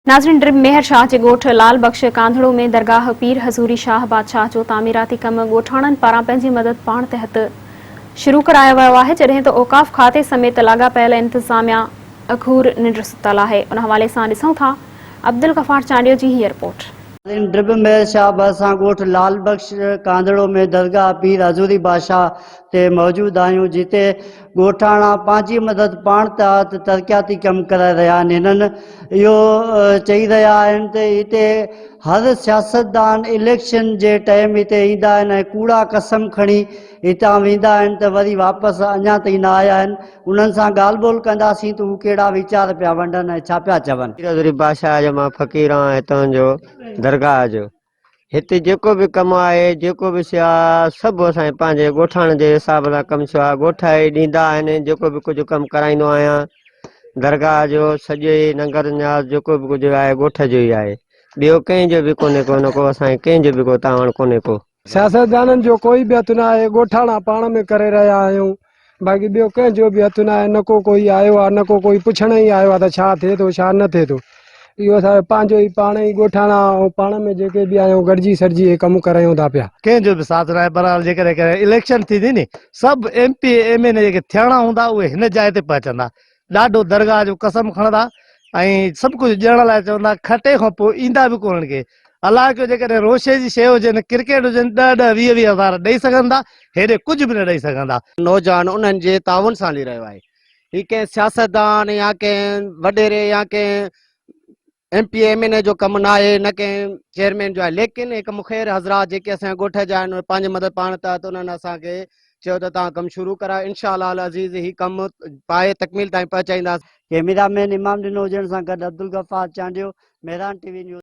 नाज़रीन, ड्रिब मेहर शाह जे ॻोठ लाल बख्श कांधड़ो में दरगाह पीर हज़ूरी शाह बादशाह जो तामीराती कम ॻोठाणनि पारां पंहिंजी मदद पाण तहत शुरू करायो वियो आहे, जॾहिं त औक़ाफ़ खाते समेत लाॻापियल इंतिज़ामिया अखूर निंड सुतल आहे। उन हवाले सां ॾिसूं था अब्दुल गफ़ार चांडियो जी हीअ रिपोर्ट। ड्रिब मेहर शाह बादशाह ॻोठ लाल बख्श कांधड़ो में दरगाह पीर हज़ूरी बादशाह ते मौजूद आहियूं, जिते ॻोठाणा पंहिंजी मदद पाण तहत तरक़ियाती कम कराए रहिया आहिनि। हिननि इहो चई रहिया आहिनि त हिते हर सियासतदान इलेक्शन जे टाइम हिते ईंदा आहिनि ऐं कूड़ा कसम खणी हितां वेंदा आहिनि त वरी वापसि अञा ताईं न आया आहिनि। उन्हनि सां ॻाल्हि ॿोल कंदासीं त हू कहिड़ा वीचार पिया वंडनि ऐं छा पिया चवनि। पीर हज़ूरी बादशाह जो मां फ़क़ीर आहियां हितां जो दरगाह जो। हिते जेको बि कमु आहे, जेको बि शइ आहे, सभु असांजे पंहिंजे ॻोठाणे जे हिसाब सां कमु छो आहे ॻोठाए ॾींदा आहिनि। जेको बि कुझु कमु कराईंदो आहियां दरगाह जो, सॼे नंगर न्याज़ जेको बि कुझु आहे ॻोठ जो ई आहे, ॿियो कंहिंजो बि कोन्हे को असांखे कंहिंजो बि को तावण कोन्हे को। सियासतदाननि जो कोई बि हथु न आहे, ॻोठाणा पाण में करे रहिया आहियूं। बाक़ी ॿियो कंहिंजो बि हथु न आहे, न को कोई आयो आहे, न को कोई पुछण ई आयो आहे त छा थिए थो छा न थिए थो। इहो असांजो पंहिंजो ई पाण ई ॻोठाणा ऐं पाण में जेके बि आहियूं गॾिजी सॾिजी हे कमु करायूं था पिया। कंहिंजो बि साथ न आहे। बरहाल जेकॾहिं इलेक्शन थींदी नी, सभु MP MLA जेके थियणा हूंदा उहे हिन जाइ ते पहुचंदा, ॾाढो दरगाह जो कसम खणंदा ऐं सभु कुझु ॾियण लाइ चवंदा। खटे खां पोइ ईंदा बि कोन्हनि के। अलाह जो जेकॾहिं रोशे जी शइ हुजनि, क्रिकेट हुजनि, 10-10 20-20 हज़ार ॾेई सघंदा, हेॾे कुझु बि न ॾेई सघंदा। नौजवान उन्हनि जे ताउन सां हली रहियो आहे। ही कंहिं सियासतदान या कंहिं वॾेरे या कंहिं MP MLA जो कमु न आहे, न कंहिं चेयरमैन जो आहे, लेकिन हिकु मुख़ैर हज़रात जेके असांजे ॻोठ जा आहिनि पंहिंजी मदद पाण तहत उन्हनि असांखे चयो त तव्हां कमु शुरू करायो। इंशाअल्लाह अज़ीज़ ही कमु पाए तकमील ताईं पहुचाईंदासीं। कैमरामैन इमाम ॾिनो हुजण सां गॾु अब्दुल गफ़ार चांडियो, मेहरान TV न्यूज़।